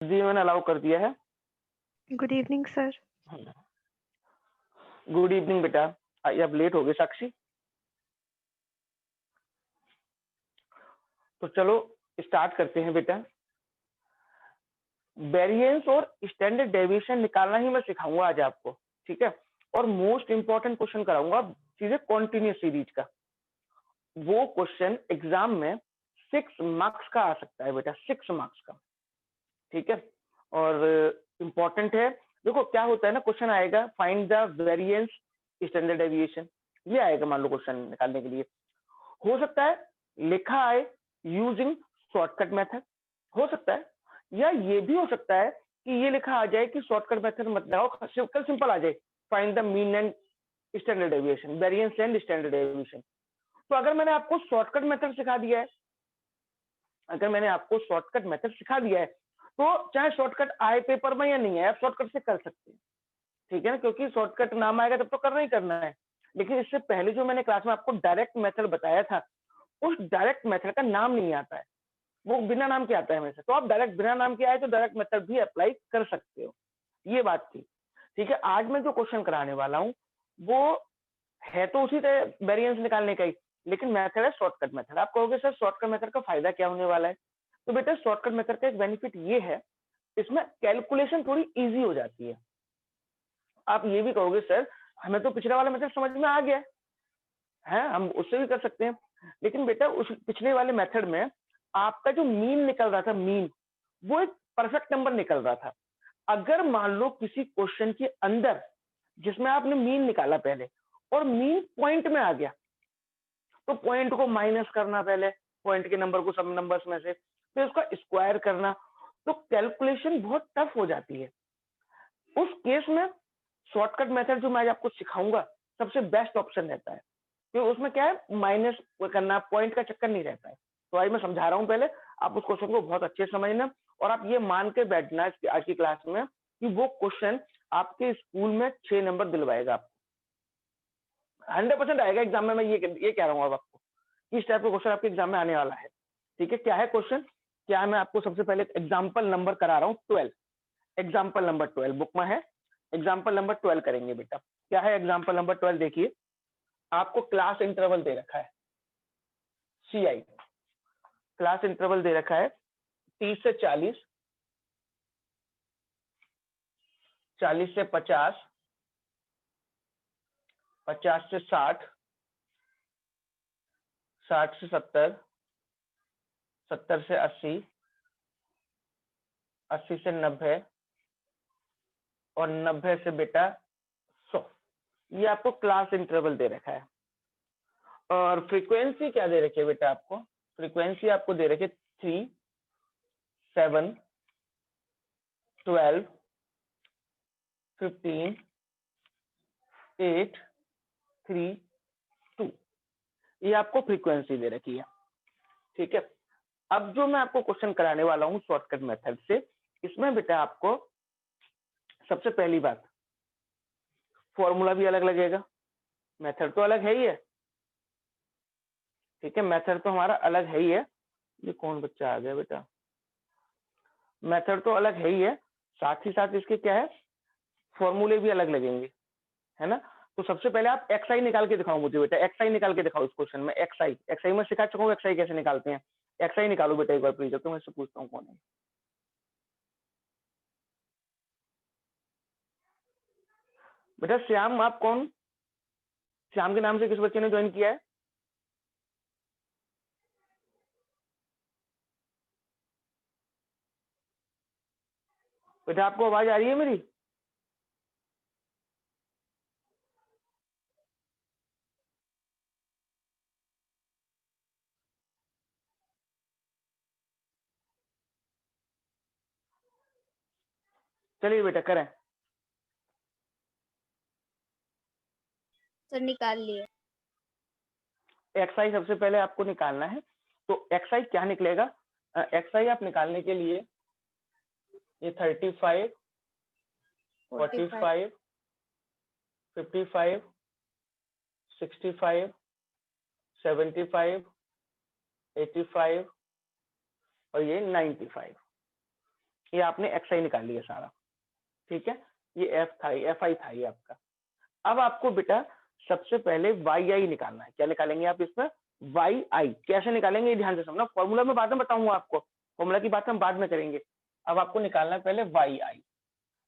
जी मैंने अलाउ कर दिया है। Good evening sir. Good evening बेटा। आइए अब लेट हो गए साक्षी, तो चलो स्टार्ट करते हैं बेटा। वेरिएंस और स्टैंडर्ड डेविएशन निकालना ही मैं सिखाऊंगा आज आपको, ठीक है। और मोस्ट इंपॉर्टेंट क्वेश्चन कराऊंगा सीधे कॉन्टिन्यूस सीरीज का। वो क्वेश्चन एग्जाम में 6 मार्क्स का आ सकता है बेटा, 6 मार्क्स का, ठीक है। और इम्पोर्टेंट है। देखो क्या होता है ना, क्वेश्चन आएगा find the variance standard deviation, ये आएगा मान लो क्वेश्चन निकालने के लिए। हो सकता है लिखा आए यूजिंग शॉर्टकट मेथड, हो सकता है, या ये भी हो सकता है कि ये लिखा आ जाए कि शॉर्टकट मेथड मत लगाओ, सिंपल आ जाए find the mean and standard deviation, variance and standard deviation. तो अगर मैंने आपको शॉर्टकट मेथड सिखा दिया है, अगर मैंने आपको शॉर्टकट मेथड सिखा दिया है, तो चाहे शॉर्टकट आए पेपर में या नहीं आए, आप शॉर्टकट से कर सकते हैं, ठीक है ना, क्योंकि शॉर्टकट नाम आएगा तब तो करना ही करना है। लेकिन इससे पहले जो मैंने क्लास में आपको डायरेक्ट मेथड बताया था, उस डायरेक्ट मेथड का नाम नहीं आता है, वो बिना नाम के आता है हमेशा। तो आप डायरेक्ट बिना नाम के आए तो डायरेक्ट मेथड भी अप्लाई कर सकते हो, ये बात थी, ठीक है। आज मैं जो क्वेश्चन कराने वाला हूँ वो है तो उसी तरह वेरिएंस निकालने का ही, लेकिन मेथड है शॉर्टकट मेथड। आप कहोगे सर शॉर्टकट मेथड का फायदा क्या होने वाला है? तो बेटा शॉर्टकट मेथड का एक बेनिफिट ये है, इसमें कैलकुलेशन थोड़ी इजी हो जाती है। आप ये भी कहोगे सर हमें तो पिछड़ा वाला मेथड समझ में आ गया है, हम उससे भी कर सकते हैं, लेकिन बेटा उस पिछले वाले मेथड में आपका जो मीन निकल रहा था, मीन, वो एक परफेक्ट नंबर निकल रहा था। अगर मान लो किसी क्वेश्चन के अंदर जिसमें आपने मीन निकाला पहले और मीन पॉइंट में आ गया, तो पॉइंट को माइनस करना पहले, पॉइंट के नंबर को सब नंबर्स में से, फिर उसका स्क्वायर करना, तो कैलकुलेशन बहुत टफ हो जाती है। उस केस में शॉर्टकट मेथड जो मैं आज आपको सिखाऊंगा सबसे बेस्ट ऑप्शन रहता है, क्योंकि उसमें क्या है, माइनस करना, पॉइंट का चक्कर नहीं रहता है। तो आज मैं समझा रहा हूँ, पहले आप उस क्वेश्चन को बहुत अच्छे से समझना, और आप ये मान के बैठना आज की क्लास में कि वो क्वेश्चन आपके स्कूल में 6 नंबर दिलवाएगा आपको, 100% आएगा एग्जाम में। मैं ये कह रहा हूँ अब आपको, इस टाइप का क्वेश्चन आपके एग्जाम में आने वाला है, ठीक है। क्या है क्वेश्चन, क्या है, मैं आपको सबसे पहले एग्जाम्पल नंबर करा रहा हूँ 12, एग्जाम्पल नंबर 12 बुक में है, एग्जाम्पल नंबर 12 करेंगे बेटा। क्या है एग्जाम्पल नंबर 12? देखिए आपको क्लास इंटरवल दे रखा है, CI क्लास इंटरवल दे रखा है 30 से 40, 40 से 50, 50 से 60, 60 से 70, 70 से 80, 80 से 90 और 90 से बेटा 100। ये आपको क्लास इंटरवल दे रखा है। और फ्रीक्वेंसी क्या दे रखी है बेटा आपको? फ्रीक्वेंसी आपको दे रखी है 3, 7, 12, 15, 8, 3, 2, ये आपको फ्रीक्वेंसी दे रखी है, ठीक है। अब जो मैं आपको क्वेश्चन कराने वाला हूँ शॉर्टकट मेथड से, इसमें बेटा आपको सबसे पहली बात, फॉर्मूला भी अलग लगेगा, मेथड तो अलग है ही है, ठीक है, मेथड तो हमारा अलग है ही है। ये कौन बच्चा आ गया बेटा? मेथड तो अलग है ही है, साथ ही साथ इसके क्या है, फॉर्मूले भी अलग लगेंगे, है ना। तो सबसे पहले आप XI निकाल के दिखाओ मुझे बेटा, XI निकाल के दिखाओ इस क्वेश्चन में। XI में सिखा चुका हूँ XI कैसे निकालते हैं। XI निकालो बेटा एक बार प्लीज, तो मैं इससे पूछता हूँ कौन है बेटा। श्याम, आप कौन? श्याम के नाम से किस बच्चे ने ज्वाइन किया है? बेटा आपको आवाज आ रही है मेरी? चलिए बेटा करें। सर निकाल लिए। XI सबसे पहले आपको निकालना है, तो XI क्या निकलेगा? XI आप निकालने के लिए ये 35, 45, 55, 65, 75, 85 और ये 95, ये आपने एक्स आई निकाल लिया सारा, ठीक है, ये एफ था, एफ आई था ये आपका। अब आपको बेटा सबसे पहले वाई आई निकालना है। क्या निकालेंगे आप इसमें? वाई आई। कैसे निकालेंगे ये ध्यान से समझना, फॉर्मूला में बाद में बताऊंगा आपको, फॉर्मूला की बात हम बाद में करेंगे। अब आपको निकालना है पहले वाई आई।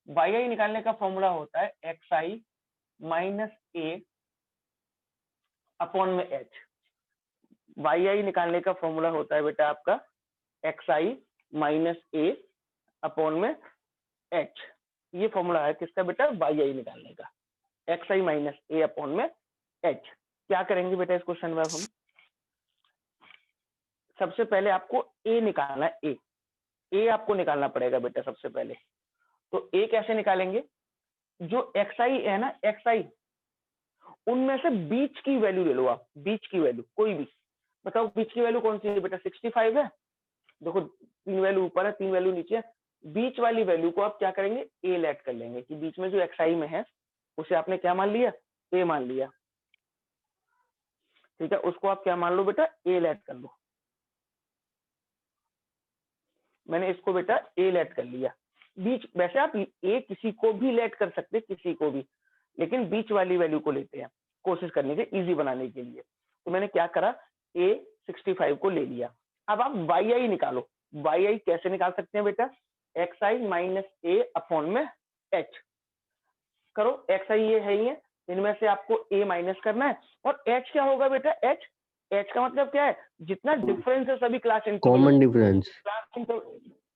वाई आई निकालने का फॉर्मूला होता है एक्स आई माइनस ए अपॉन में एच। वाई आई निकालने का फॉर्मूला होता है बेटा आपका एक्स आई माइनस ए अपॉन में एच। ये फॉर्मूला है किसका बेटा? वाई आई निकालने का, एक्स आई माइनस ए अपॉन में एच। क्या करेंगे बेटा इस क्वेश्चन में? अब हम सबसे पहले आपको ए निकालना है, ए आपको निकालना पड़ेगा बेटा सबसे पहले। तो ए कैसे निकालेंगे? जो एक्स आई है ना, एक्स आई, उनमें से बीच की वैल्यू ले लो आप, बीच की वैल्यू कोई भी। बताओ बीच की वैल्यू कौन सी है बेटा? 65 है। देखो 3 वैल्यू ऊपर है, 3 वैल्यू नीचे है। बीच वाली वैल्यू को आप क्या करेंगे? ए लेट कर लेंगे कि बीच में जो एक्स आई में है उसे आपने क्या मान लिया? ए मान लिया, ठीक है। उसको आप क्या मान लो बेटा? ए लेट कर लो। मैंने इसको बेटा ए लेट कर लिया। बीच, वैसे आप ए किसी को भी लेट कर सकते, किसी को भी, लेकिन बीच वाली वैल्यू को लेते हैं कोशिश करने के, इजी बनाने के लिए। तो मैंने क्या करा? ए 65 को ले लिया। अब आप वाई आई निकालो। वाई आई कैसे निकाल सकते हैं बेटा? एक्स आई माइनस ए अपॉन में एच। करो, एक्स आई ये है, ये इनमें से आपको ए माइनस करना है। और एच क्या होगा बेटा? एच, एच का मतलब क्या है? जितना डिफरेंस है सभी class interval, common difference.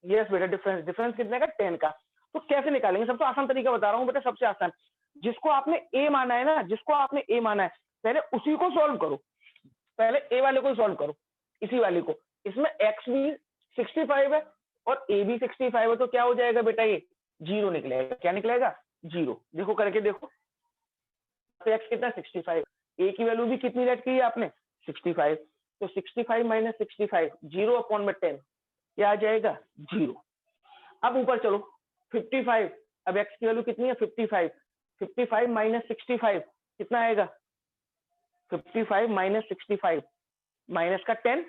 Yes बेटा, डिफरेंस, डिफरेंस कितने का? 10 का। तो कैसे निकालेंगे? सबसे आसान तरीका बता रहा हूँ बेटा, सबसे आसान। जिसको आपने ए माना है ना, जिसको आपने ए माना है, पहले उसी को सॉल्व करो। पहले ए वाले को सॉल्व करो, इसी वाले को। इसमें एक्स भी 65 है और ए भी 65 है, तो क्या हो जाएगा बेटा? ये 0 निकलेगा। क्या निकलेगा? 0। देखो करके देखो, तो एक्स कितना? 65। ए की वैल्यू भी कितनी लेट की है आपने? 65। तो 65 माइनस 65, 0 अपॉन में 10, क्या आ जाएगा? 0। अब ऊपर चलो, 55। अब एक्स की वैल्यू कितनी है? 55। 55 माइनस 65 कितना आएगा? 55 माइनस 65, माइनस का 10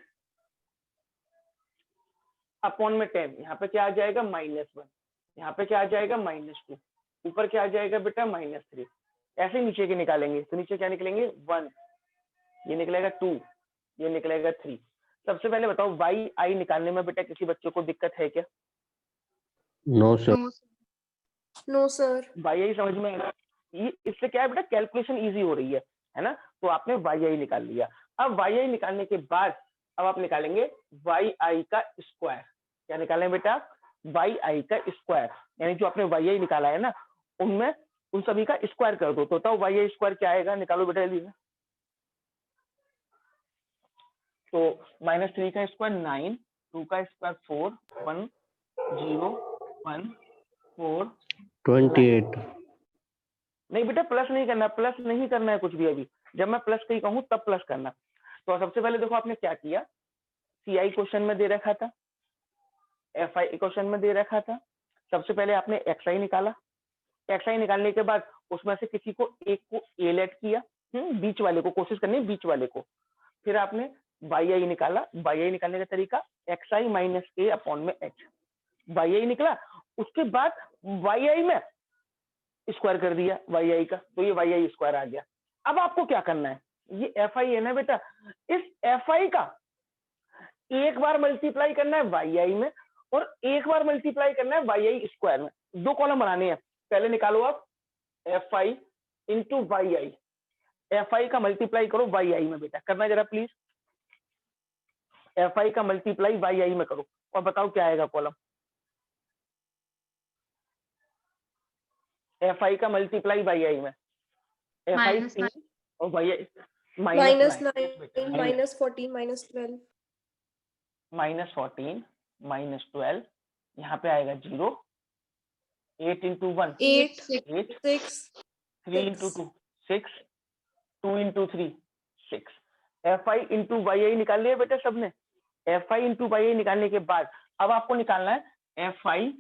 अपॉन में 10, यहाँ पे क्या आ जाएगा? -1। यहाँ पे क्या आ जाएगा? -2। ऊपर क्या आ जाएगा बेटा? -3। ऐसे नीचे के निकालेंगे तो नीचे क्या निकलेंगे? 1, ये निकलेगा 2, ये निकलेगा 3। सबसे पहले बताओ वाई आई निकालने में बेटा किसी बच्चों को दिक्कत है क्या? No sir. No sir. Y I समझ में आएगा? इससे क्या है बेटा? कैलकुलेशन इजी हो रही है ना? तो आपने वाई आई निकाल लिया। अब वाई आई निकालने के बाद अब आप निकालेंगे वाई आई का स्क्वायर। क्या निकालें बेटा? वाई आई का स्क्वायर, यानी जो आपने वाई आई निकाला है ना, उनमें उन सभी का स्क्वायर कर दो। तो बताओ वाई आई स्क्वायर क्या आएगा? निकालो बेटा जल्दी से। तो -3 का स्क्वायर 9, 2 का स्क्वायर 4, 1 0 1 4 28। नहीं बेटा, प्लस नहीं करना, प्लस नहीं करना है कुछ भी अभी। जब मैं प्लस कहीं कहूँ तब प्लस करना। तो सबसे पहले देखो आपने क्या किया, सी आई क्वेश्चन में दे रखा था, एफ आई क्वेश्चन में दे रखा था। सबसे पहले आपने एक्स आई निकाला। एक्स आई निकालने के बाद उसमें से किसी को एक को ए लेट किया, बीच वाले को, कोशिश करनी है बीच वाले को। फिर आपने वाई आई निकाला। वाई आई निकालने का तरीका एक्स आई माइनस ए अपॉन में एच। वाई आई निकला, उसके बाद वाई आई में स्क्वायर कर दिया वाई आई का, तो ये वाई आई स्क्वायर आ गया। अब आपको क्या करना है? ये एफ आई है ना बेटा, इस एफ आई का एक बार मल्टीप्लाई करना है वाई आई में और एक बार मल्टीप्लाई करना है वाई आई स्क्वायर में। 2 कॉलम बनाने हैं। पहले निकालो आप F I into Y I. F I का मल्टीप्लाई करो वाई आई में बेटा, करना जरा प्लीज। एफ आई का मल्टीप्लाई वाई आई में करो और बताओ क्या आएगा कॉलम। एफ आई का मल्टीप्लाई वाई आई में, एफ आई 3 और वाई आई -9, -14, -12। -14 -12, यहाँ पे आएगा 0। 8 into 1 8 8, 6 3 into 2 6, 2 into 3 6। F I into Y I निकाल लिया बेटा सबने। F I into Y I निकालने के बाद अब आपको निकालना है F I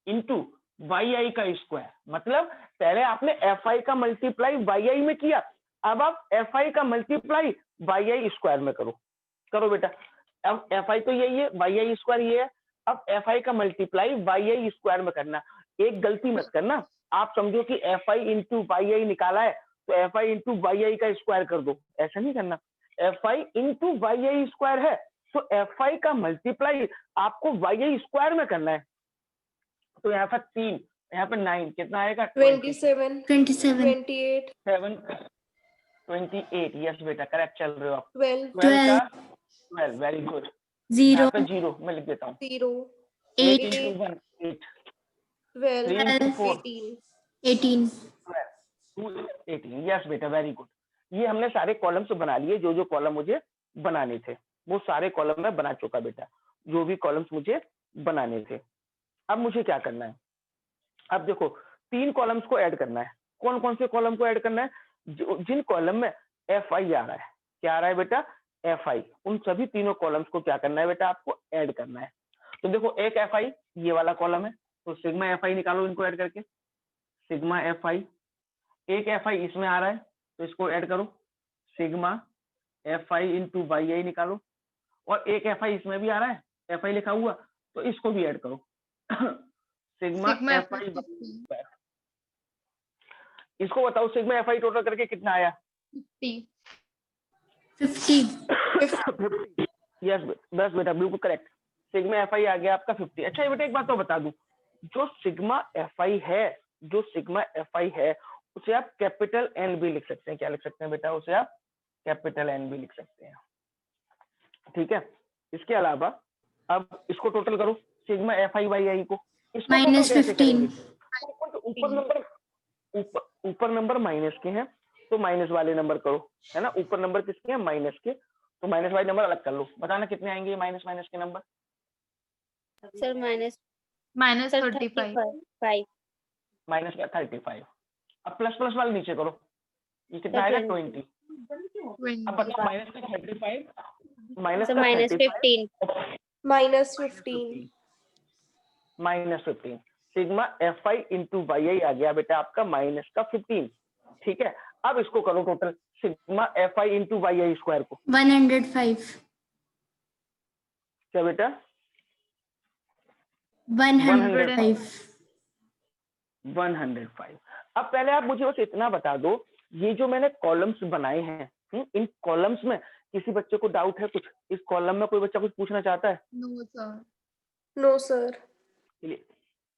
into Y I का स्क्वायर। मतलब पहले आपने एफ आई का मल्टीप्लाई वाई आई में किया, अब आप एफ आई का मल्टीप्लाई वाई आई स्क्वायर में करो। करो बेटा। अब एफ आई तो यही है, वाई आई स्क्वायर ये है, अब एफ आई का मल्टीप्लाई वाई आई स्क्वायर में करना। एक गलती मत करना, आप समझो कि F I into Y I निकाला है तो F I into Y I का स्क्वायर कर दो, ऐसा नहीं करना। F I into Y I square है तो एफ आई का मल्टीप्लाई आपको वाई आई स्क्वायर में करना है। तो यहाँ पर 3, यहाँ पे 9, कितना आएगा? 27 27 28 7 28। यस बेटा, करेक्ट चल रहे हो आप। 12 12 का 12, वेरी गुड। 0 यहाँ पे 0 मैं लिख देता हूँ। 0 8 8 into 1 8, 12 3 into 4 18 18 12, 18। यस बेटा, वेरी गुड। ये हमने सारे कॉलम्स बना लिए, जो जो कॉलम मुझे बनाने थे वो सारे कॉलम मैं बना चुका बेटा, जो भी कॉलम्स मुझे बनाने थे। अब मुझे क्या करना है? अब देखो 3 कॉलम्स को ऐड करना है। कौन कौन से कॉलम को ऐड करना है? जिन कॉलम में एफ आई आ रहा है। क्या आ रहा है बेटा? F I. उन सभी तीनों कॉलम्स को क्या करना है बेटा? आपको ऐड करना है। तो देखो एक एफ आई ये वाला कॉलम है, तो सिग्मा एफ आई निकालो इनको ऐड करके। सिग्मा एफ आई, एक एफ आई इसमें आ रहा है तो इसको ऐड करो, sigma F I into Y I निकालो। और एक एफ आई इसमें भी आ रहा है, एफ आई लिखा हुआ, तो इसको भी ऐड करो। सिग्मा एफ आई, इसको बताओ सिग्मा एफ आई टोटल करके कितना आया? 50 यस बस बेटा, बिल्कुल करेक्ट। सिग्मा एफ आई आ गया आपका 50। अच्छा ये बेटा एक बात तो बता दूं, जो सिग्मा एफ आई है, जो सिग्मा एफ आई है उसे आप कैपिटल एन भी लिख सकते हैं। क्या लिख सकते हैं बेटा? उसे आप कैपिटल एन भी लिख सकते हैं, ठीक है। इसके अलावा अब इसको टोटल करो, सिग्मा एफ आई वाई आई को। इसको total -15 कैसे करेंगे? ऊपर नंबर माइनस के हैं तो माइनस वाले नंबर करो, है ना। ऊपर नंबर किसके हैं? माइनस के, तो माइनस वाले नंबर अलग कर लो। बताना कितने आएंगे माइनस माइनस के नंबर? सर -35 माइनस का 35। अब प्लस प्लस वाले नीचे करो, ये कितना सर, आएगा? 20। 20। अब बताओ माइनस का 35 माइनस सर का -15 -15 -15। Sigma F I into Y I आ गया बेटा आपका माइनस का 15, ठीक है। अब इसको करो total, sigma F I into Y I square को। 105 क्या बेटा? 105 105। अब पहले आप मुझे बस इतना बता दो, ये जो मैंने कॉलम्स बनाए हैं, इन कॉलम्स में किसी बच्चे को डाउट है कुछ? इस कॉलम में कोई बच्चा कुछ पूछना चाहता है? नो सर चलिए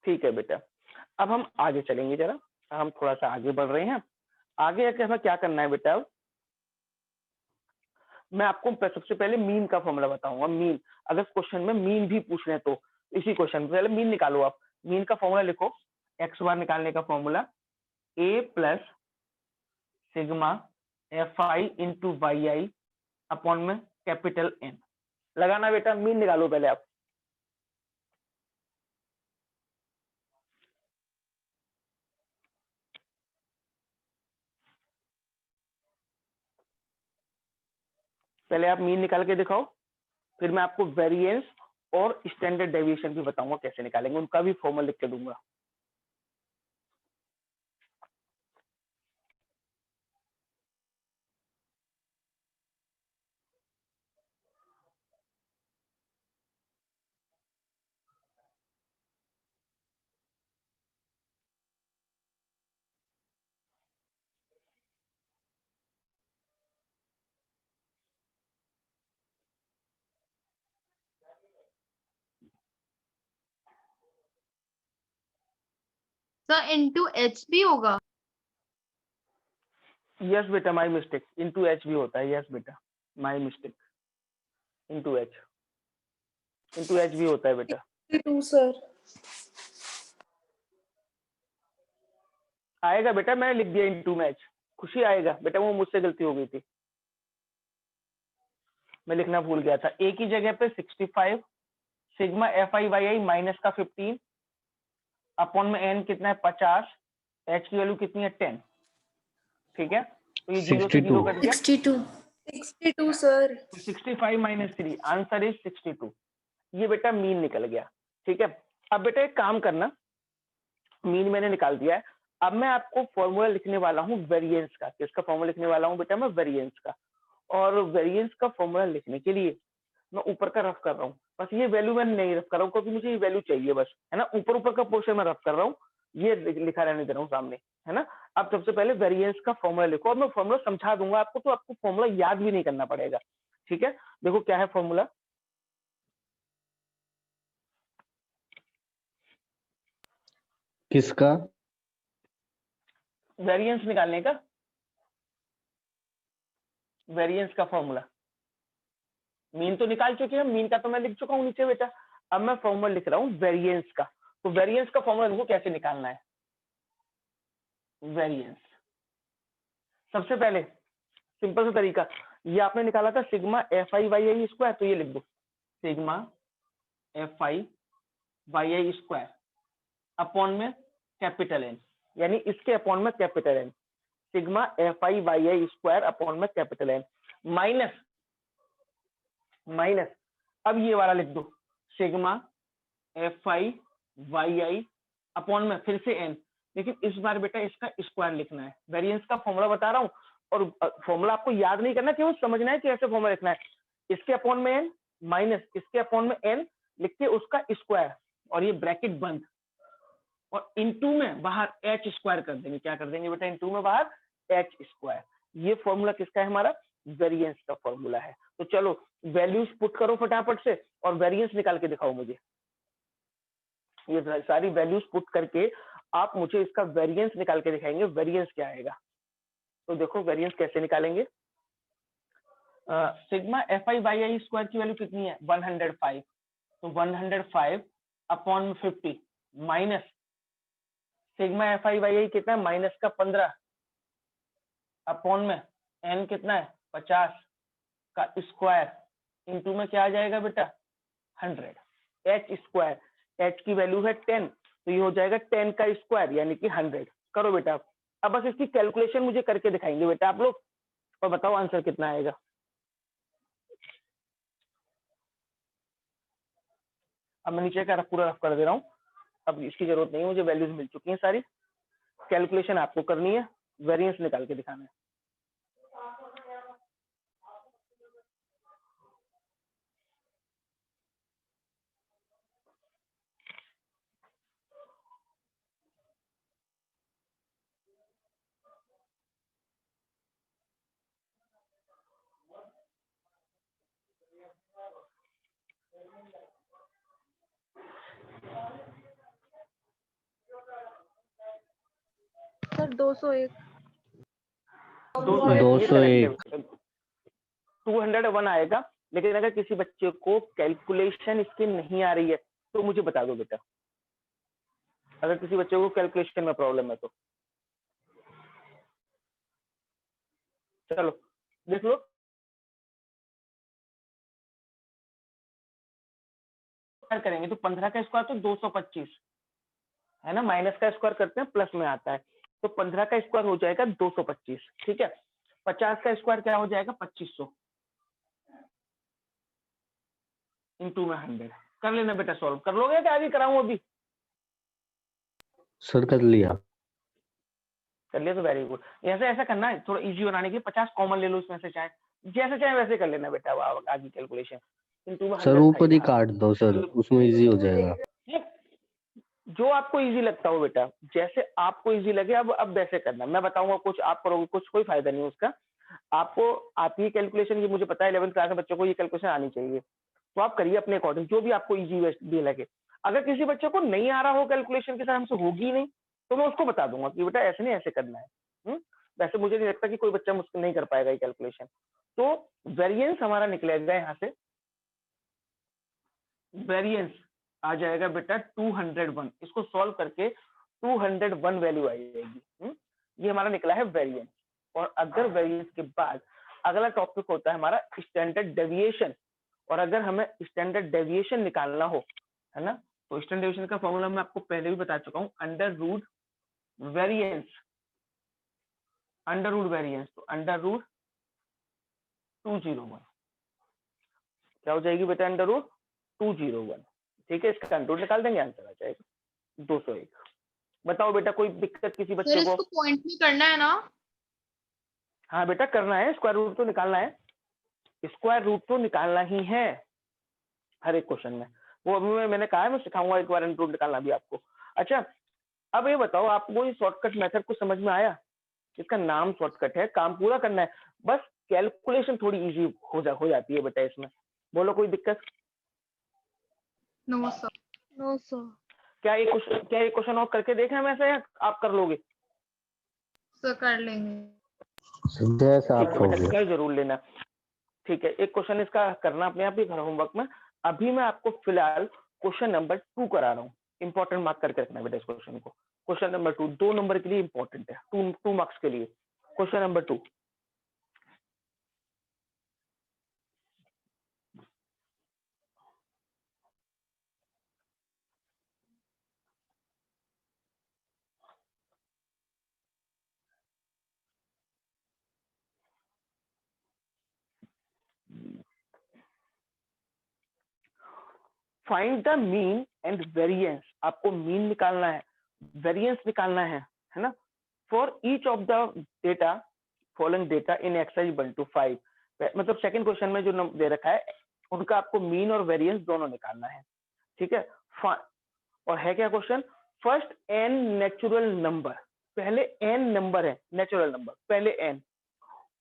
ठीक है बेटा। अब हम आगे चलेंगे, जरा हम थोड़ा सा आगे बढ़ रहे हैं। आगे आके हमें क्या करना है बेटा? अब मैं आपको सबसे पहले मीन का फॉर्मूला बताऊंगा। मीन, अगर क्वेश्चन में मीन भी पूछ रहे तो इसी क्वेश्चन में पहले मीन निकालो आप। मीन का फॉर्मूला लिखो, एक्स बार निकालने का formula A plus sigma F I into Y I upon में कैपिटल एन। लगाना बेटा, मीन निकालो पहले आप। पहले आप मीन निकाल के दिखाओ, फिर मैं आपको वेरिएंस और स्टैंडर्ड डेविएशन भी बताऊंगा कैसे निकालेंगे, उनका भी फॉर्मूला लिख के दूंगा। सर इनटू एच भी होगा? यस बेटा, माय मिस्टेक, इनटू एच भी होता है। यस बेटा, माय मिस्टेक, इनटू एच भी होता है बेटा। 62 सर आएगा बेटा, मैंने लिख दिया इनटू में एच, खुशी आएगा बेटा, वो मुझसे गलती हो गई थी, मैं लिखना भूल गया था। ए की जगह पे 65 sigma F I Y I minus का 15 अपॉन में एन कितना है 50, एच की वैल्यू कितनी है 10, ठीक है। तो ये 0 से 0 कट गया, 62 सर 65 माइनस 3, आंसर इज 62। ये बेटा मीन निकल गया, ठीक है। अब बेटा एक काम करना, मीन मैंने निकाल दिया है, अब मैं आपको फॉर्मूला लिखने वाला हूँ वेरिएंस का। किसका फॉर्मूला लिखने वाला हूँ बेटा? मैं वेरिएंस का। और वेरिएंस का फॉर्मूला लिखने के लिए मैं ऊपर का रफ कर रहा हूँ, बस ये वैल्यू मैं नहीं रफ कर रहा हूँ क्योंकि मुझे ये वैल्यू चाहिए बस, है ना। ऊपर ऊपर का पोर्शन मैं रफ कर रहा हूँ, ये लिखा रहने दे रहा हूँ सामने, है ना। अब सबसे पहले वेरिएंस का फॉर्मूला लिखो, और मैं फॉर्मूला समझा दूंगा आपको, तो आपको फॉर्मूला याद भी नहीं करना पड़ेगा, ठीक है। देखो क्या है फॉर्मूला, किसका? वेरिएंस निकालने का, वेरिएंस का फॉर्मूला। मीन तो निकाल चुके हैं, मीन का तो मैं लिख चुका हूँ नीचे बेटा, अब मैं फॉर्मूला लिख रहा हूँ वेरिएंस का। तो वेरिएंस का फॉर्मूला देखो कैसे निकालना है। वेरिएंस सबसे पहले सिंपल सा तरीका, ये आपने निकाला था sigma F I Y I square, तो ये लिख दो sigma F I Y I square upon में कैपिटल एन, यानी इसके अपॉन में capital N, sigma F I Y I square upon में कैपिटल एन, माइनस माइनस, अब ये वाला लिख दो sigma F I Y I upon में फिर से एन, लेकिन इस बार बेटा इसका स्क्वायर लिखना है। वेरिएंस का फॉर्मूला बता रहा हूँ, और फॉर्मूला आपको याद नहीं करना, केवल समझना है कि ऐसे फॉर्मूला लिखना है। इसके अपॉन में एन माइनस इसके अपॉन में एन लिख के उसका स्क्वायर, और ये ब्रैकेट बंद, और इनटू में बाहर एच स्क्वायर कर देंगे। क्या कर देंगे बेटा? इनटू में बाहर एच स्क्वायर। ये फॉर्मूला किसका है? हमारा वेरिएंस का फॉर्मूला है। तो चलो वैल्यूज पुट करो फटाफट से और वेरिएंस निकाल के दिखाओ मुझे। ये सारी वैल्यूज पुट करके आप मुझे इसका वेरिएंस निकाल के दिखाएंगे, वेरिएंस क्या आएगा। तो देखो वेरिएंस कैसे निकालेंगे। Sigma F I by I square की वैल्यू कितनी है? 105, तो 105 upon 50 minus sigma F I by I कितना है? माइनस का 15 अपॉन में एन कितना है? 50 का स्क्वायर इनटू में क्या आ जाएगा बेटा? 100 एच स्क्वायर, एच की वैल्यू है 10, तो ये हो जाएगा 10 का स्क्वायर यानी कि 100। करो बेटा, अब बस इसकी कैलकुलेशन मुझे करके दिखाएंगे बेटा आप लोग, और बताओ आंसर कितना आएगा। अब मैं नीचे का पूरा रफ कर दे रहा हूँ, अब इसकी जरूरत नहीं है मुझे, वैल्यूज मिल चुकी हैं सारी। कैलकुलेशन आपको करनी है, वेरिएंस निकाल के दिखाना है। सर 201। 201 201 आएगा, लेकिन अगर किसी बच्चे को कैलकुलेशन इसकी नहीं आ रही है तो मुझे बता दो बेटा। अगर किसी बच्चे को कैलकुलेशन में प्रॉब्लम है तो चलो देख लो। करेंगे तो 15 का स्क्वायर तो 225 है ना, माइनस का स्क्वायर करते हैं प्लस में आता है, तो 15 का स्क्वायर हो जाएगा 225, ठीक है। 50 का स्क्वायर क्या हो जाएगा? 2500 इनटू में 100। कर लेना बेटा सॉल्व, कर लोगे क्या? आगे कराऊं अभी? सर कर लिया। कर लिया तो वेरी गुड। ऐसे ऐसा करना है थोड़ा इजी बनाने के लिए, 50 कॉमन ले लो इसमें से, चाहे जैसे चाहे वैसे कर लेना बेटा आगे कैलकुलेशन। इनटू में 100 सर ऊपर ही था। काट दो सर, उसमें इजी हो जाएगा। जो आपको इजी लगता हो बेटा, जैसे आपको इजी लगे अब वैसे करना। मैं बताऊंगा कुछ, आप करोगे कुछ, कोई फायदा नहीं उसका। आपको आती है कैलकुलेशन, ये मुझे पता है 11th क्लास में बच्चों को ये कैलकुलेशन आनी चाहिए, तो आप करिए अपने अकॉर्डिंग जो भी आपको इजी भी लगे। अगर किसी बच्चे को नहीं आ रहा हो कैलकुलेशन के साथ, हमसे होगी नहीं, तो मैं उसको बता दूंगा कि बेटा ऐसे नहीं ऐसे करना है। वैसे मुझे नहीं लगता कि कोई बच्चा मुझसे नहीं कर पाएगा ये कैलकुलेशन। तो वेरिएंस हमारा निकलेगा यहाँ से, वेरिएंस आ जाएगा बेटा 201। इसको सॉल्व करके 201 वैल्यू आ जाएगी। ये हमारा निकला है वेरिएंस। और अगर वेरिएंस के बाद अगला टॉपिक होता है हमारा स्टैंडर्ड डेविएशन, और अगर हमें स्टैंडर्ड डेविएशन निकालना हो, है ना, तो स्टैंडर्ड डेविएशन का फॉर्मूला मैं आपको पहले भी बता चुका हूँ, under root variance, under root variance, तो अंडर रूट 201 क्या हो जाएगी बेटा? अंडर रूट 201, ठीक है। इसका अंडर रूट निकाल देंगे, आंसर आ जाएगा 201। बताओ बेटा कोई दिक्कत किसी सर बच्चे इसको को? पॉइंट में करना है ना? हाँ बेटा करना है, स्क्वायर रूट तो निकालना है, स्क्वायर रूट तो निकालना ही है। हर एक क्वेश्चन में। वो अभी मैंने कहा है, मैं सिखाऊंगा एक बार इनपुट निकालना भी आपको। अच्छा, अब ये बताओ, आपको ये शॉर्टकट मेथड को समझ में आया? इसका नाम शॉर्टकट है, काम पूरा करना है, बस कैलकुलेशन थोड़ी इजी हो जाती है बेटा इसमें। बोलो कोई दिक्कत? No sir. No sir. क्या ये क्वेश्चन और करके देखें वैसे, या आप कर लोगे? सर कर लेंगे। जैसा ठीक आप है बेटा, कहोगे। कर जरूर लेना। ठीक है, एक क्वेश्चन इसका करना अपने आप ही घर होमवर्क में। अभी मैं आपको फिलहाल क्वेश्चन नंबर 2 करा रहा हूँ। इंपॉर्टेंट मार्क करके रखना बेटा इस क्वेश्चन को। क्वेश्चन नंबर 2 2 नंबर के लिए इंपॉर्टेंट है, 2 मार्क्स के लिए। Question number 2, find the mean and variance. आपको मीन निकालना है, वेरिएंस निकालना है ना, for each of the data following data in exercise 1 to 5। मतलब सेकंड क्वेश्चन में जो दे रखा है उनका आपको मीन और वेरिएंस दोनों निकालना है। ठीक है, और है क्या question? First n natural number, पहले n नंबर है नेचुरल नंबर, पहले n,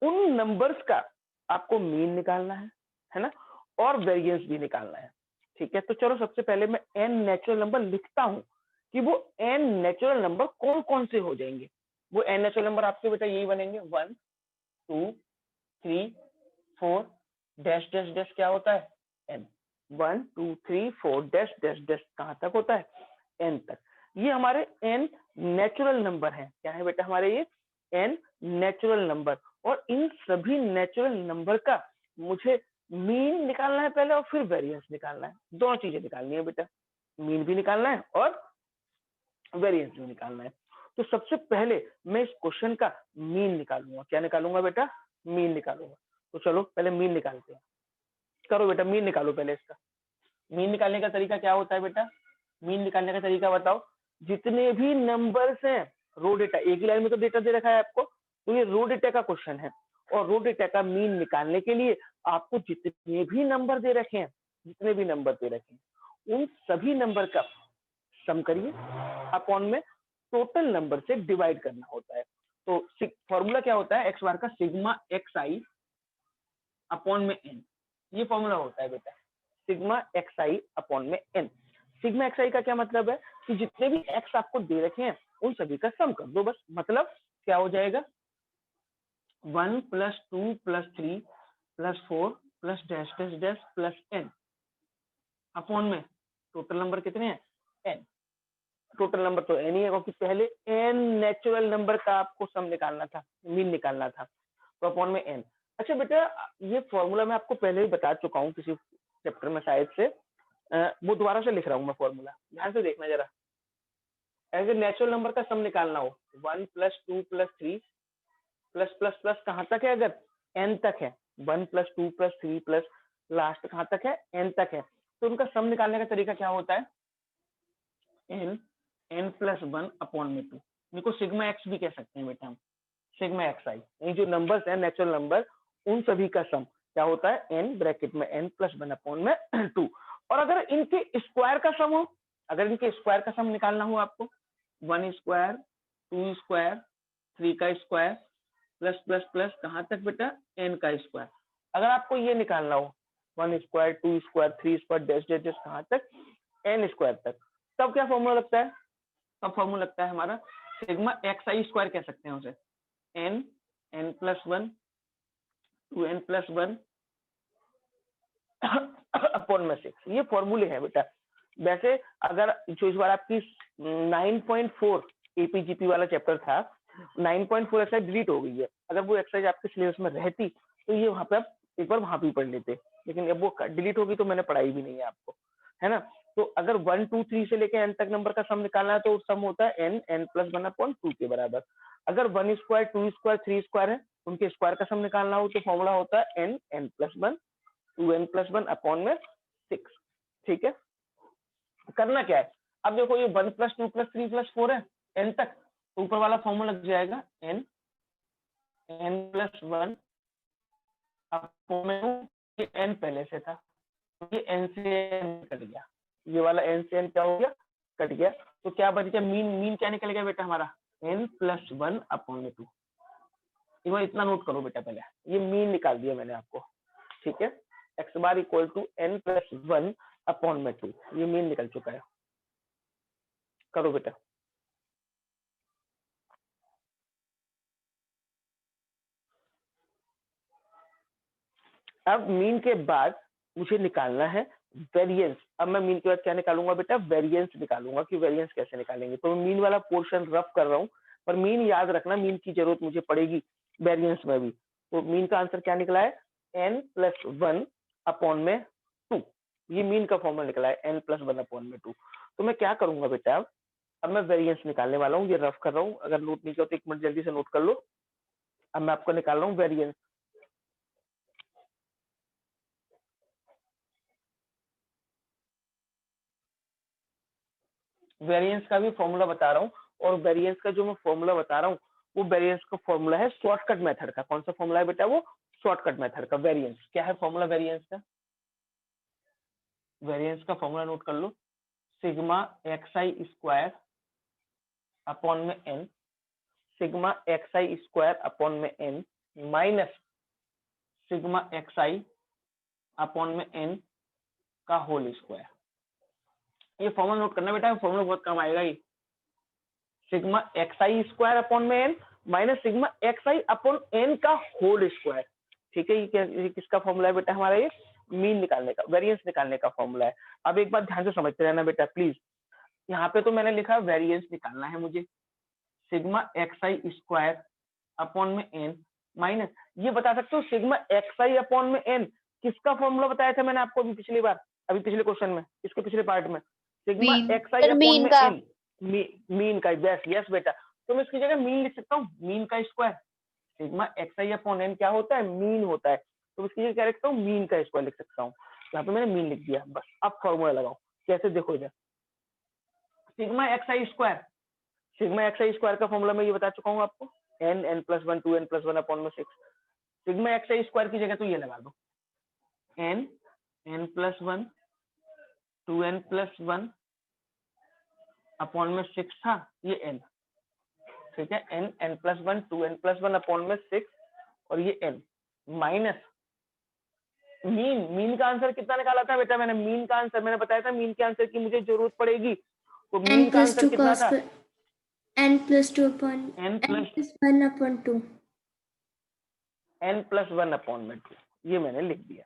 उन नंबर्स का आपको मीन निकालना है ना, और वेरिएंस भी निकालना है। ठीक है, तो चलो सबसे पहले मैं n नेचुरल नंबर लिखता हूं कि वो n नेचुरल नंबर कौन कौन से हो जाएंगे। वो n नेचुरल नंबर आपके बेटा यही बनेंगे, 1 2 3 4 डैश डैश डैश। क्या होता है? n। 1 2 3 4 डैश डैश डैश कहां तक होता है? n तक। ये हमारे n नेचुरल नंबर है। क्या है बेटा हमारे ये? n natural number. और इन सभी नेचुरल नंबर का मुझे मीन निकालना है पहले, और फिर वेरिएंस निकालना है। दोनों चीजें निकालनी है बेटा, मीन भी निकालना है और वेरिएंस भी निकालना है। तो सबसे पहले मैं इस क्वेश्चन का मीन निकालूंगा। क्या निकालूंगा बेटा? मीन निकालूंगा। तो चलो पहले मीन निकालते हैं। करो बेटा, मीन निकालो पहले इसका। मीन निकालने का तरीका क्या होता है बेटा? मीन निकालने का तरीका बताओ। जितने भी नंबर्स हैं, रो डेटा, एक ही लाइन में तो डेटा दे रखा है आपको, तो ये रो डेटा का क्वेश्चन है। और रो डेटा का मीन निकालने के लिए आपको जितने भी नंबर दे रखे हैं, उन सभी नंबर का सम करिए, अपॉन में टोटल नंबर से डिवाइड करना होता है। तो फॉर्मूला क्या होता है? एक्स बार का सिग्मा एक्स आई अपॉन में एन, ये फॉर्मूला होता है बेटा, सिग्मा एक्स आई अपॉन में एन। सिग्मा एक्स आई का क्या मतलब है? कि जितने भी एक्स आपको दे रखे हैं उन सभी का सम कर दो बस। मतलब क्या हो जाएगा? 1 + 2 + 3 + 4 + dash dash dash plus N upon में टोटल नंबर कितने हैं? एन। टोटल नंबर तो एन ही है, क्योंकि पहले एन नेचुरल नंबर का आपको सम निकालना था, मीन निकालना था, तो अपॉन में एन। अच्छा बेटा, ये फॉर्मूला मैं आपको पहले ही बता चुका हूँ किसी चैप्टर में शायद से, वो दोबारा से लिख रहा हूँ मैं फॉर्मूला, ध्यान से देखना जरा। अगर नेचुरल नंबर का सम निकालना हो, 1 + 2 + 3 प्लस प्लस प्लस कहाँ तक है? अगर एन तक है, 1 + 2 + 3 प्लस लास्ट कहाँ तक है? एन तक है। तो उनका सम निकालने का तरीका क्या होता है? n + 1 अपॉन में 2। इनको सिग्मा एक्स भी कह सकते हैं बेटा हम, सिग्मा एक्स आई। ये जो नंबर्स है नेचुरल नंबर, उन सभी का सम क्या होता है? n ब्रैकेट में n + 1 अपॉन में 2। और अगर इनके स्क्वायर का सम हो, अगर इनके स्क्वायर का सम निकालना हो आपको, 1 स्क्वायर 2 स्क्वायर 3 का स्क्वायर प्लस प्लस प्लस कहाँ तक बेटा? n का स्क्वायर। अगर आपको ये निकालना हो, 1 square 2 square 3 square dash dash dash कहाँ तक? n स्क्वायर तक। तब क्या फॉर्मूला लगता है? तब फॉर्मूला लगता है हमारा सिग्मा एक्स आई स्क्वायर कह सकते हैं उसे, n + 1 2n + 1 अपॉन में 6। ये फॉर्मूले हैं बेटा। वैसे अगर जो इस बार आपकी 9.4 एपीजीपी वाला चैप्टर था, 9.4 एक्सरसाइज डिलीट हो गई है। अगर वो एक्सरसाइज आपके सिलेबस में रहती तो ये वहां पे आप एक बार वहां भी पढ़ लेते, लेकिन अब वो डिलीट होगी तो मैंने पढ़ाई भी नहीं है आपको, है ना। तो अगर 1 2 3 से लेके n तक नंबर का सम निकालना है तो सम होता है n + 1 अपॉन 2 के बराबर। अगर 1 स्क्वायर 2 स्क्वायर 3 स्क्वायर है, उनके स्क्वायर का सम निकालना हो तो फॉर्मूला होता है n + 1 2n + 1 अपॉन में 6। ठीक है, करना क्या है? अब देखो ये 1 + 2 + 3 + 4 है n तक, तो ऊपर वाला फॉर्मूला लग जाएगा n + 1 अपॉन में n पहले से था, ये n से n कट गया, ये वाला n से n क्या हो गया, कट गया। तो क्या बच गया, मीन क्या निकल गया बेटा हमारा, n+1/2। एक बार इतना नोट करो बेटा, पहले ये मीन निकाल दिया मैंने आपको, ठीक है। x bar equal to n+1/2, ये मीन निकल चुका है। करो बेटा। अब मीन के बाद मुझे निकालना है वेरिएंस। अब मैं मीन के बाद क्या निकालूंगा बेटा, वेरिएंस निकालूंगा। कि वेरिएंस कैसे निकालेंगे, तो मैं मीन वाला पोर्शन रफ कर रहा हूँ, पर मीन याद रखना, मीन की जरूरत मुझे पड़ेगी वेरिएंस में भी। तो मीन का आंसर क्या निकला है, n+1/2। ये मीन का फॉर्मूला निकला है, n+1/2। तो मैं क्या करूंगा बेटा, अब मैं वेरिएंस निकालने वाला हूँ, ये रफ कर रहा हूँ। अगर नोट नहीं किया तो 1 मिनट जल्दी से नोट कर लो। अब मैं आपको निकाल रहा हूँ वेरिएंस। वेरिएंस का भी फॉर्मूला बता रहा हूँ, और वेरिएंस का जो मैं फॉर्मूला बता रहा हूँ वो वेरिएंस का फॉर्मूला है शॉर्टकट मेथड का। कौन सा फॉर्मूला है बेटा, वो शॉर्टकट मेथड का। वेरिएंस क्या है, फॉर्मूला वेरिएंस का, वेरिएंस का फॉर्मूला नोट कर लो, सिग्मा xi² अपॉन में n, सिग्मा xi² अपॉन में n minus sigma xi upon में n का होल स्क्वायर। ये फॉर्मूला नोट करना बेटा, फॉर्मूला बहुत काम आएगा ये। सिग्मा xi² अपॉन में n minus sigma xi upon n का होल स्क्वायर, ठीक है। ये किसका फॉर्मूला है बेटा हमारा, ये मीन निकालने का, वेरिएंस निकालने का फॉर्मूला है। अब एक बात ध्यान से समझते रहना बेटा प्लीज, यहाँ पे तो मैंने लिखा वेरिएंस निकालना है मुझे, सिग्मा xi² अपॉन में n माइनस, ये बता सकते हो सिग्मा xi अपॉन में n किसका फॉर्मूला बताया था मैंने आपको अभी पिछली बार, अभी पिछले क्वेश्चन में, इसके पिछले पार्ट में, sigma mean. xi upon mean में का। n, मीन का। यस बेटा, तो मैं इसकी जगह मीन लिख सकता हूँ, मीन का square. Sigma xi upon n क्या होता है, मीन होता है। तो इसकी जगह क्या लिखता हूँ, मीन का स्क्वायर लिख सकता हूँ। यहाँ पे मैंने मीन लिख दिया बस। अब फॉर्मूला लगाओ, कैसे देखो इधर, सिग्मा xi², सिग्मा xi² का फॉर्मूला मैं ये बता चुका हूँ आपको, n+1 2n+1 अपॉन में 6। सिग्मा xi² की जगह तो ये लगा दो, n+1 2n+1 अपॉन में 6 था, ये n, ठीक है। n+1 2n+1 अपॉन में 6 और ये n माइनस मीन का आंसर कितना निकाला था बेटा मैंने, मीन का आंसर मैंने बताया था, मीन के आंसर की मुझे जरूरत पड़ेगी। तो मीन का आंसर कितना था, n+1/2। n+1/2, ये मैंने लिख दिया।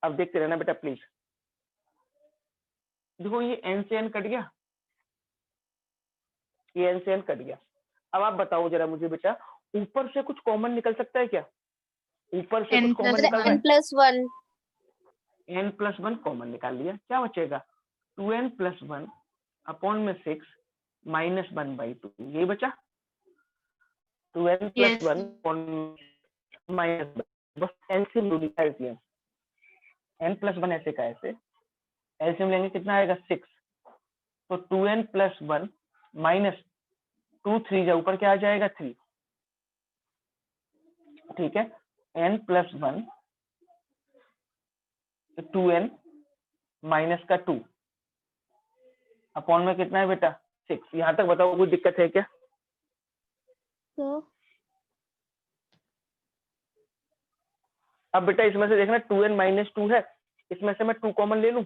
अब देखते रहना बेटा प्लीज। देखो ये n से n कट गया, ये n से n कट गया। अब आप बताओ जरा मुझे बेटा, ऊपर से कुछ कॉमन निकल सकता है क्या, ऊपर से कुछ कॉमन निकल रहा है, n+1 n+1 कॉमन निकाल लिया, क्या बचेगा 2n+1 अपॉन में 6 -1/2, ये बचा 2n+1 अपॉन माइनस, बस एलसीएम निकालती है, n+1 ऐसे का ऐसे, एलसीएम लेंगे कितना आएगा 6, तो 2n+1 माइनस 2 3 जा ऊपर क्या आ जाएगा 3, ठीक है। n+1 2n माइनस का 2 अपॉन में कितना है बेटा 6। यहाँ तक बताओ कोई दिक्कत है क्या, तो अब बेटा इसमें से देखना 2n-2 है, इसमें से मैं 2 कॉमन ले लूं,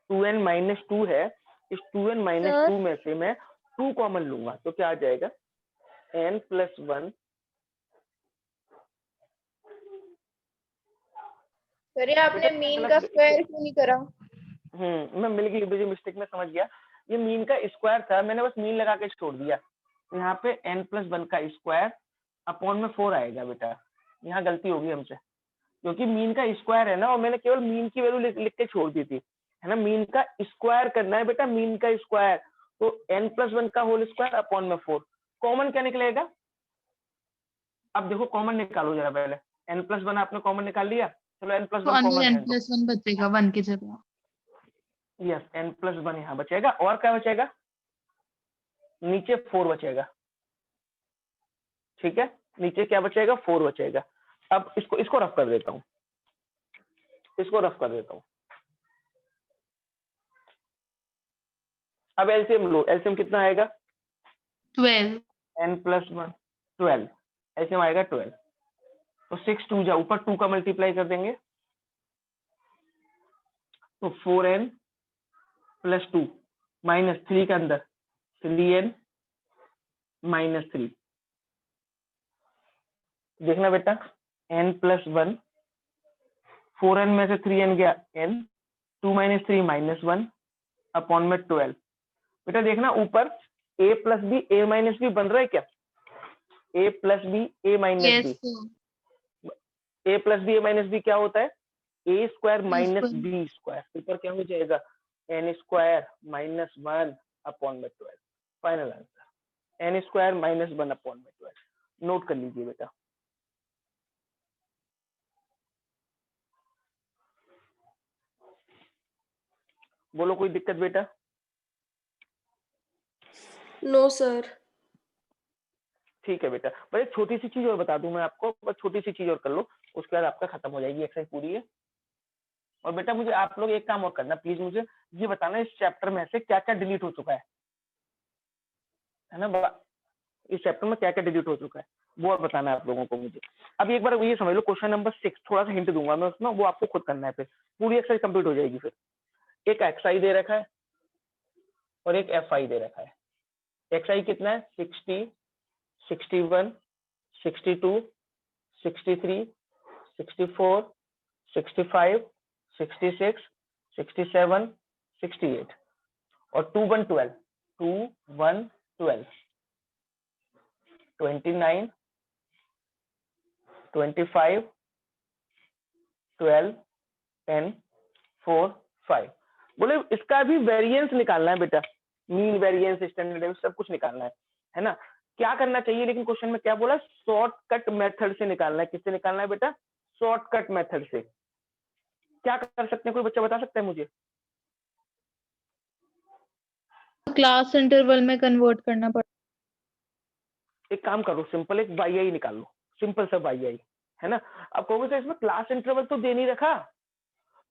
2n-2 है, इस 2n-2 में से मैं 2 कॉमन लूंगा तो क्या आ जाएगा n+1। सर ये आपने मीन का स्क्वायर क्यों नहीं करा? मैं मिल गई, मुझे मिस्टेक में समझ गया, ये मीन का स्क्वायर था, मैंने बस मीन लगा के छोड़ दिया। यहाँ पे n+1 का स्क्वायर अपॉन में 4 आएगा बेटा, यहाँ गलती होगी हमसे, क्योंकि मीन का स्क्वायर है ना, और मैंने केवल मीन की वैल्यू लिख के छोड़ दी थी, है ना। मीन का स्क्वायर करना है बेटा, मीन का स्क्वायर, तो n+1 का होल स्क्वायर अपॉन में 4। कॉमन क्या निकलेगा, अब देखो कॉमन निकालो जरा पहले, n+1 आपने कॉमन निकाल लिया, चलो n+1 तो कॉमन है, n+1 बचेगा 1 की जगह। यस n+1 यहाँ बचेगा, और क्या बचेगा नीचे 4 बचेगा, ठीक है, नीचे क्या बचेगा 4 बचेगा। अब इसको रफ कर देता हूँ, इसको रफ कर देता हूँ, अब एलसीएम लो, एलसीएम कितना आएगा 12 n + 1 12, एलसीएम आएगा 12। तो 6 2 जा, ऊपर 2 का मल्टीप्लाई कर देंगे तो 4n + 2 -3 के अंदर 3n - 3। देखना बेटा n + 1, 4n में से 3n गया n, 2 - 3 -1 अपॉन में 12। बेटा देखना ऊपर a + b a - b बन रहा है क्या, a + b a - yes b, sir a + b a - b क्या होता है a² - square. b²। ऊपर क्या हो जाएगा n² - 1 अपॉन में 12। फाइनल आंसर n² - 1 अपॉन में 12। नोट कर लीजिए बेटा। बोलो कोई दिक्कत बेटा। No sir. ठीक है बेटा, बस एक छोटी सी चीज और बता दूं मैं आपको, बस छोटी सी चीज और कर लो, उसके बाद आपका खत्म हो जाएगी एक्सरसाइज पूरी है। और बेटा मुझे आप लोग एक काम और करना, प्लीज मुझे ये बताना इस चैप्टर में से क्या क्या डिलीट हो चुका है ना, इस चैप्टर में क्या क्या डिलीट हो चुका है वो और बताना है आप लोगों को मुझे। अब एक बार ये समझ लो, क्वेश्चन नंबर 6 थोड़ा सा हिंट दूंगा मैं उसमें, वो आपको खुद करना है, फिर पूरी एक्सरसाइज कंप्लीट हो जाएगी। फिर एक एक्सआई दे रखा है और एक एफआई दे रखा है। एक्सआई कितना है 60, 61, 62, 63, 64, 65, 66, 67, 68 और 2 1 12, 2 1 12, 29, 25, 12, 10, 4, 5। बोले इसका भी वेरिएंस निकालना है बेटा, मीन वेरिएंस स्टैंडर्ड डेविएशन सब कुछ निकालना है ना। क्या करना चाहिए, लेकिन क्वेश्चन में क्या बोला, शॉर्टकट मेथड से निकालना है। किससे निकालना है बेटा, शॉर्टकट मेथड से। क्या कर सकते हैं, कोई बच्चा बता सकता है मुझे। क्लास इंटरवल में कन्वर्ट करना पड़ता एक काम करो, सिंपल एक वाई निकाल लो, सिंपल सा वाई है ना। अब कहोगे सर इसमें क्लास इंटरवल तो दे नहीं रखा,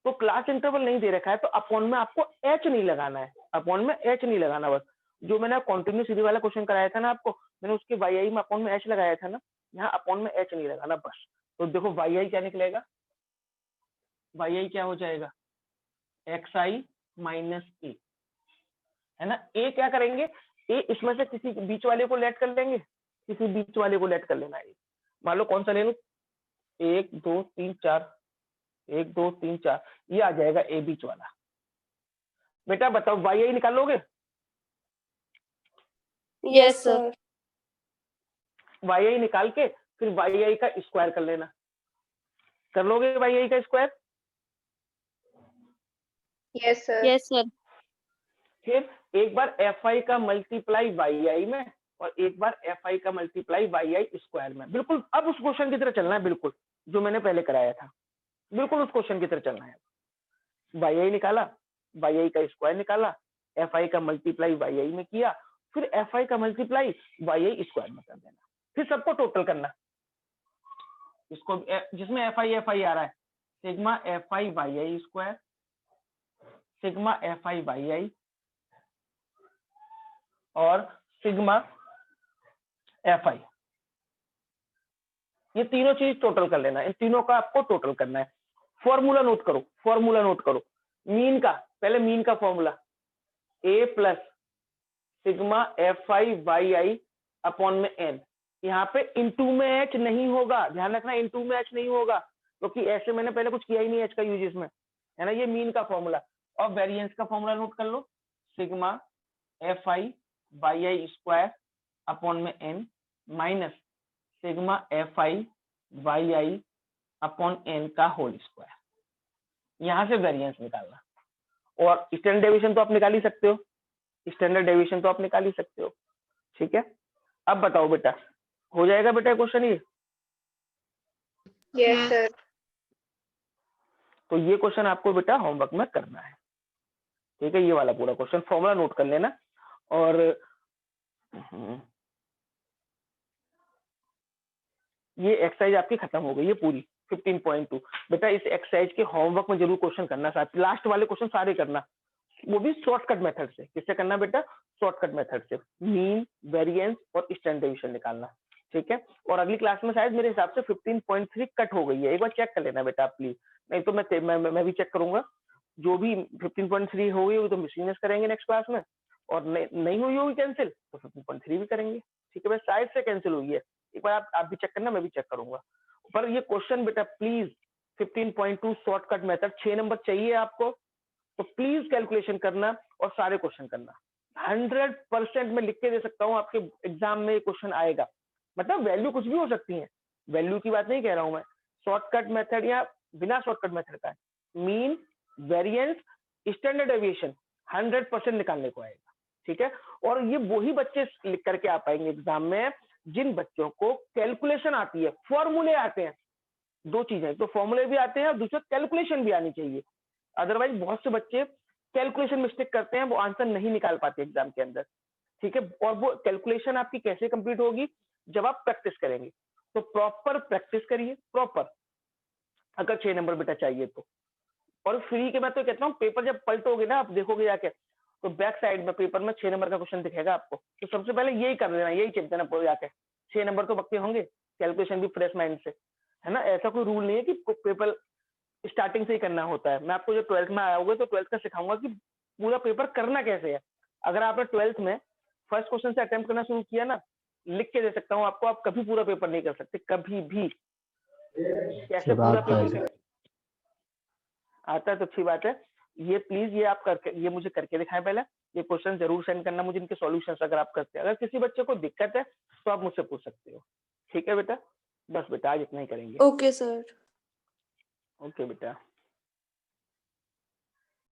तो क्लास इंटरवल नहीं दे रखा है तो अपॉन में आपको एच नहीं लगाना है, अपॉन में एच नहीं लगाना। बस जो मैंने कंटिन्यू सीरीज वाला क्वेश्चन कराया था ना आपको, मैंने उसके वाई में अपॉन में एच लगाया था ना, यहाँ अपॉन में एच नहीं लगाना बस। तो देखो वाई क्या निकलेगा, वाई क्या हो जाएगा XI - A है ना। ए क्या करेंगे, ए इसमें से किसी बीच वाले को लेट कर लेंगे, किसी बीच वाले को लेट कर लेना है। मान लो कौन सा ले लो, 1 2 3 4, 1 2 3 4, ये आ जाएगा ए बीच वाला। बेटा बताओ वाई निकालोगे, यस सर। वाई निकाल के फिर वाई का स्क्वायर कर लेना, कर लोगे वाई का square. Yes sir. Yes sir. फिर एक बार एफ आई का मल्टीप्लाई वाई में और एक बार एफ आई का मल्टीप्लाई वाई स्क्वायर में। बिल्कुल अब उस क्वेश्चन की तरह चलना है, बिल्कुल जो मैंने पहले कराया था, बिल्कुल उस क्वेश्चन की तरह चलना है। वाई निकाला, वाई का स्क्वायर निकाला, एफ आई का मल्टीप्लाई वाई में किया, फिर एफ आई का मल्टीप्लाई वाई स्क्वायर में कर देना, फिर सबको टोटल करना। इसको जिसमें एफ आई आ रहा है, sigma F I Y square, sigma F I Y और सिग्मा एफ आई, ये तीनों चीज टोटल कर लेना, इन तीनों का आपको टोटल करना है। फॉर्मूला नोट करो, फॉर्मूला नोट करो मीन का, पहले मीन का formula A plus sigma F I Y I upon में एन। यहाँ पे इनटू में एच नहीं होगा, ध्यान रखना इनटू में एच नहीं होगा, क्योंकि ऐसे मैंने पहले कुछ किया ही नहीं एच का यूज इसमें, है ना। ये मीन का फॉर्मूला और वेरिएंस का फॉर्मूला नोट कर लो, sigma F I Y I square upon में N minus sigma F I Y I upon N का होल स्क्वायर। यहां से वेरिएंस निकालना। और स्टैंडर्ड डेविएशन तो आप निकाल ही सकते हो, स्टैंडर्ड डेविएशन तो आप निकाल ही सकते हो, ठीक है। अब बताओ बेटा, हो जाएगा बेटा क्वेश्चन ये। Yes sir. तो ये क्वेश्चन आपको बेटा होमवर्क में करना है, ठीक है। ये वाला पूरा क्वेश्चन फॉर्मूला नोट कर लेना। और ये एक्सरसाइज आपकी खत्म हो गई है पूरी 15.2। बेटा इस एक्सरसाइज के होमवर्क में जरूर क्वेश्चन करना, साथ लास्ट वाले क्वेश्चन सारे करना, वो भी शॉर्टकट मेथड से। किससे करना बेटा? शॉर्टकट मेथड से, मीन, वेरिएंस और स्टैंडर्ड डेविएशन निकालना, ठीक है। और अगली क्लास में शायद मेरे हिसाब से 15.3 कट हो गई है, एक बार चेक कर लेना बेटा आप प्लीज, नहीं तो मैं भी चेक करूंगा। जो भी 15.3 हो गई वो तो मिसलिनियस करेंगे नेक्स्ट क्लास में, और नहीं हुई होगी कैंसिल तो 15.3 भी करेंगे, ठीक है। बस शायद से कैंसिल हुई है, एक बार आप भी चेक करना, मैं भी चेक करूंगा। पर ये क्वेश्चन बेटा प्लीज 15.2 शॉर्टकट मेथड 6 नंबर चाहिए आपको, तो प्लीज कैलकुलेशन करना और सारे क्वेश्चन करना। 100% मैं लिख के दे सकता हूँ आपके एग्जाम में ये क्वेश्चन आएगा, मतलब वैल्यू कुछ भी हो सकती है, वैल्यू की बात नहीं कह रहा हूं मैं, शॉर्टकट मेथड या बिना शॉर्टकट मेथड का, मीन, वेरिएंस, स्टैंडर्ड डेविएशन 100% निकालने को आएगा, ठीक है। और ये वही बच्चे लिख करके आ पाएंगे एग्जाम में जिन बच्चों को कैलकुलेशन आती है, फॉर्मूले आते हैं। दो चीजें, तो फॉर्मूले भी आते हैं और दूसरा कैलकुलेशन भी आनी चाहिए। अदरवाइज बहुत से बच्चे कैलकुलेशन मिस्टेक करते हैं, वो आंसर नहीं निकाल पाते एग्जाम के अंदर, ठीक है। और वो कैलकुलेशन आपकी कैसे कंप्लीट होगी? जब आप प्रैक्टिस करेंगे, तो प्रॉपर प्रैक्टिस करिए, प्रॉपर, अगर 6 नंबर बेटा चाहिए तो। और फ्री के मैं तो कहता हूँ पेपर जब पलटोगे ना, आप देखोगे जाके, तो बैक साइड में पेपर में 6 नंबर का क्वेश्चन दिखेगा आपको, तो सबसे पहले यही कर लेना, यही चिंतन है पूरे जाके, 6 नंबर तो पक्के होंगे, कैलकुलेशन भी फ्रेश माइंड से, है ना। ऐसा कोई रूल नहीं है कि पेपर स्टार्टिंग से ही करना होता है। मैं आपको जो 12th में आओगे तो 12th का सिखाऊंगा कि पूरा पेपर करना कैसे है। अगर आपने 12th में फर्स्ट क्वेश्चन से अटेम्प्ट करना शुरू किया ना, लिख के दे सकता हूँ आपको, आप कभी पूरा पेपर नहीं कर सकते, कभी भी। कैसे पूरा पेपर आता है तो अच्छी बात है। ये प्लीज ये आप करके, ये मुझे करके दिखाएं पहले, ये क्वेश्चन जरूर सेंड करना मुझे, इनके सॉल्यूशंस अगर आप करते हैं। अगर किसी बच्चे को दिक्कत है तो आप मुझसे पूछ सकते हो, ठीक है बेटा। बस बेटा आज इतना ही करेंगे। Okay sir. ओके बेटा।